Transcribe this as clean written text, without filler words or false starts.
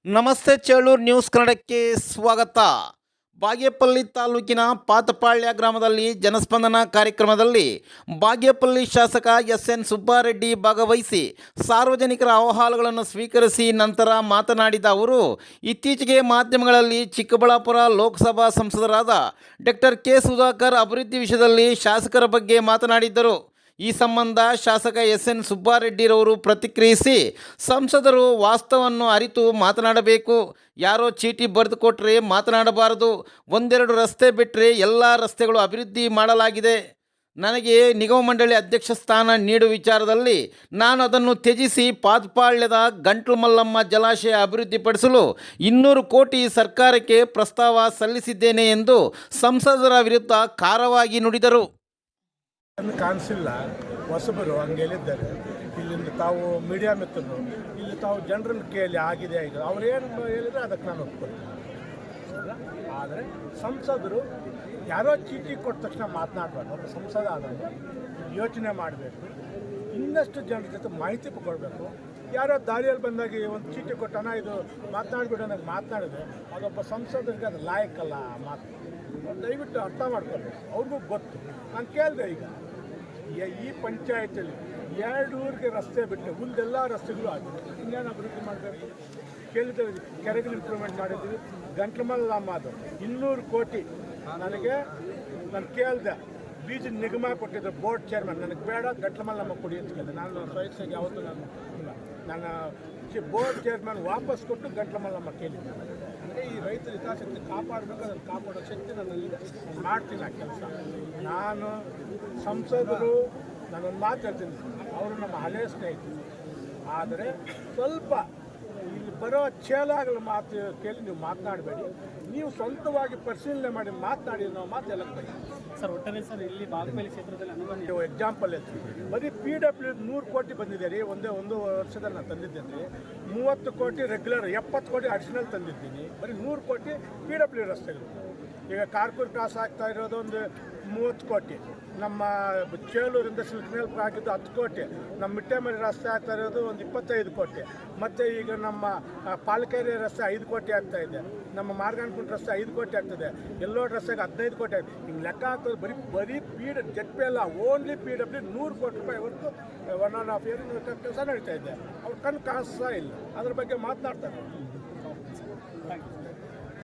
ನಮಸ್ತೆ ಚೇಳೂರು ನ್ಯೂಸ್ ಕನ್ನಡಕ್ಕೆ ಸ್ವಾಗತ. ಬಾಗೇಪಲ್ಲಿ ತಾಲೂಕಿನ ಪಾತಪಾಳ್ಯ ಗ್ರಾಮದಲ್ಲಿ ಜನಸ್ಪಂದನ ಕಾರ್ಯಕ್ರಮದಲ್ಲಿ ಬಾಗೇಪಲ್ಲಿ ಶಾಸಕ ಎಸ್.ಎನ್. ಸುಬ್ಬಾರೆಡ್ಡಿ ಭಾಗವಹಿಸಿ ಸಾರ್ವಜನಿಕರ ಅಹವಾಲುಗಳನ್ನು ಸ್ವೀಕರಿಸಿ ನಂತರ ಮಾತನಾಡಿದ ಅವರು, ಇತ್ತೀಚೆಗೆ ಮಾಧ್ಯಮಗಳಲ್ಲಿ ಚಿಕ್ಕಬಳ್ಳಾಪುರ ಲೋಕಸಭಾ ಸಂಸದರಾದ ಡಾಕ್ಟರ್ ಕೆ. ಸುಧಾಕರ್ ಅಭಿವೃದ್ಧಿ ವಿಷಯದಲ್ಲಿ ಶಾಸಕರ ಬಗ್ಗೆ ಮಾತನಾಡಿದ್ದರು. ಈ ಸಂಬಂಧ ಶಾಸಕ ಎಸ್.ಎನ್. ಸುಬ್ಬಾರೆಡ್ಡಿರವರು ಪ್ರತಿಕ್ರಿಯಿಸಿ, ಸಂಸದರು ವಾಸ್ತವವನ್ನು ಅರಿತು ಮಾತನಾಡಬೇಕು. ಯಾರೋ ಚೀಟಿ ಬರೆದು ಕೊಟ್ಟರೆ ಮಾತನಾಡಬಾರದು. ಒಂದೆರಡು ರಸ್ತೆ ಬಿಟ್ಟರೆ ಎಲ್ಲ ರಸ್ತೆಗಳು ಅಭಿವೃದ್ಧಿ ಮಾಡಲಾಗಿದೆ. ನನಗೆ ನಿಗಮ ಮಂಡಳಿ ಅಧ್ಯಕ್ಷ ಸ್ಥಾನ ನೀಡುವ ವಿಚಾರದಲ್ಲಿ ನಾನು ಅದನ್ನು ತ್ಯಜಿಸಿ ಪಾತಪಾಳ್ಯದ ಗಂಟ್ಲು ಮಲ್ಲಮ್ಮ ಜಲಾಶಯ ಅಭಿವೃದ್ಧಿಪಡಿಸಲು 200 ಕೋಟಿ ಸರ್ಕಾರಕ್ಕೆ ಪ್ರಸ್ತಾವ ಸಲ್ಲಿಸಿದ್ದೇನೆ ಎಂದು ಸಂಸದರ ವಿರುದ್ಧ ಖಾರವಾಗಿ ನುಡಿದರು. ಕಾಣಿಸಿಲ್ಲ, ಹೊಸಬರು ಹಂಗೆಲ್ಲಿದ್ದಾರೆ. ಇಲ್ಲಿಂದ ತಾವು ಮೀಡಿಯಾ ಮಿತ್ರರು, ಇಲ್ಲಿ ತಾವು ಜನರನ್ನು ಕೇಳಿ ಆಗಿದೆ ಈಗ ಅವ್ರು ಏನು ಹೇಳಿದ್ರೆ ಅದಕ್ಕೆ ನಾನು ಒಪ್ಕೊಳ್ತೀನಿ. ಆದರೆ ಸಂಸದರು ಯಾರೋ ಚೀಟಿ ಕೊಟ್ಟ ತಕ್ಷಣ ಮಾತನಾಡಬಾರ್ದು. ಒಬ್ಬ ಸಂಸದ ಆದಾಗ ಯೋಚನೆ ಮಾಡಬೇಕು, ಇನ್ನಷ್ಟು ಜನರ ಜೊತೆ ಮಾಹಿತಿ ಕೊಡಬೇಕು. ಯಾರೋ ದಾರಿಯಲ್ಲಿ ಬಂದಾಗಿ ಒಂದು ಚೀಟಿ ಕೊಟ್ಟಣ ಇದು ಮಾತನಾಡ್ಬಿಟ್ಟು ನನಗೆ ಮಾತನಾಡಿದ್ರೆ ಅದೊಬ್ಬ ಸಂಸದರಿಗೆ ಅದು ಲಾಯಕ್ಕಲ್ಲ ಆ ಮಾತು. ದಯವಿಟ್ಟು ಅರ್ಥ ಮಾಡ್ಕೊಳ್ಬೇಕು, ಅವ್ರಿಗೂ ಗೊತ್ತು. ನಾನು ಕೇಳಿದೆ, ಈಗ ಈ ಪಂಚಾಯತಲ್ಲಿ 2 ಊರಿಗೆ ರಸ್ತೆ ಬಿಟ್ಟು ಮುಂದೆಲ್ಲ ರಸ್ತೆಗಳು ಆಗಿದೆ. ಇನ್ನೇನು ಅಭಿವೃದ್ಧಿ ಮಾಡಬೇಕು? ಕೇಳಿದ್ದೀವಿ, ಕೆರೆಗಳು ಇಂಪ್ರೂವ್ಮೆಂಟ್ ಮಾಡಿದ್ದೀವಿ. ಗಂಟ್ಲಮಲ್ಲಮ್ಮ ಅದು 200 ಕೋಟಿ ನನಗೆ ನಾನು ಕೇಳಿದೆ. ಬೀಜ ನಿಗಮ ಕೊಟ್ಟಿದ್ದರು ಬೋರ್ಡ್ ಚೇರ್ಮನ್, ನನಗೆ ಬೇಡ ಗಂಟ್ಲಮಲ್ಲಮ್ಮ ಕೊಡಿ ಅಂತ ಕೇಳಿದೆ. ನಾನು ಸ್ವಯಂಸೇವಾಗಿ ಯಾವತ್ತೂ ನನ್ನ ಬೋರ್ಡ್ ಚೇರ್ಮನ್ ವಾಪಸ್ ಕೊಟ್ಟು ಗಂಟ್ಲಮಲ್ಲಮ್ಮ ಕೇಳಿದ್ದೆ. ಅಂದರೆ ಈ ರೈತರ ಹಿತಾಸಕ್ತಿ ಕಾಪಾಡಬೇಕು, ಅದನ್ನು ಕಾಪಾಡೋ ಶಕ್ತಿ ನನ್ನಲ್ಲಿದೆ. ನಾನು ಮಾಡ್ತೀನಿ ಆ ಕೆಲಸ. ನಾನು ಸಂಸದರು ನಾನೊಂದು ಮಾತು ಹೇಳ್ತೀನಿ, ಅವರು ನಮ್ಮ ಹಳೆಯ ಸ್ನೇಹಿತರು. ಆದರೆ ಸ್ವಲ್ಪ ಇಲ್ಲಿ ಬರೋ ಚೇಲಾಗಲ ಮಾತು ಕೇಳಿ ನೀವು ಮಾತನಾಡಬೇಡಿ. ನೀವು ಸ್ವಂತವಾಗಿ ಪರಿಶೀಲನೆ ಮಾಡಿ ಮಾತನಾಡಿ ನಾವು ಮಾತು ಎಲ್ಲ ಸರ್. ಒಟ್ಟಾರೆ ಸರ್ ಇಲ್ಲಿ ಬಾಗೇಪಲ್ಲಿ ಕ್ಷೇತ್ರದಲ್ಲಿ ಅನುದಾನ ಎಕ್ಸಾಂಪಲ್ ಹೇಳ್ತೀವಿ. ಬರೀ PW 100 ಕೋಟಿ ಬಂದಿದೆ ರೀ. ಒಂದು ವರ್ಷದಲ್ಲಿ ನಾನು ತಂದಿದ್ದೇನೆ ರೀ. 30 ಕೋಟಿ ರೆಗ್ಯುಲರ್, 70 ಕೋಟಿ ಅಡಿಷನಲ್ ತಂದಿದ್ದೀನಿ. ಬರೀ 100 ಕೋಟಿ PW ರಸ್ತೆಗಳು. ಈಗ ಕಾರ್ಕೂರ್ ಕ್ರಾಸ್ ಆಗ್ತಾ ಇರೋದು ಒಂದು 30 ಕೋಟಿ, ನಮ್ಮ ಚೇಳೂರಿಂದ ಸಿಲ್ಕ್ಮೇಲ್ ಆಗಿದ್ದು 10 ಕೋಟಿ, ನಮ್ಮ ಮಿಟ್ಟೆಮರಿ ರಸ್ತೆ ಆಗ್ತಾ ಇರೋದು ಒಂದು 25 ಕೋಟಿ, ಮತ್ತು ಈಗ ನಮ್ಮ ಪಾಲಕೇರಿ ರಸ್ತೆ 5 ಕೋಟಿ ಆಗ್ತಾಯಿದೆ, ನಮ್ಮ ಮಾರ್ಗಾನ್ಕುಂಟ ರಸ್ತೆ 5 ಕೋಟಿ ಆಗ್ತದೆ, ಎಲ್ಲೋ ರಸ್ತೆಗೆ 15 ಕೋಟಿ ಆಗ್ತದೆ. ಹಿಂಗೆ ಲೆಕ್ಕ ಆಗ್ತದೆ. ಬರೀ ಜೆಡ್ ಪಿ ಅಲ್ಲ, ಓನ್ಲಿ PW 100 ಕೋಟಿ ರೂಪಾಯಿ ಹೊರತು 1.5 ಇಯರ್ ಕೆಲಸ ನಡೀತಾ ಇದೆ. ಅವ್ರ ಕಣ್ಣು ಕಾಣಿಸ್ತಾ ಇಲ್ಲ, ಅದ್ರ ಬಗ್ಗೆ ಮಾತನಾಡ್ತಾರೆ.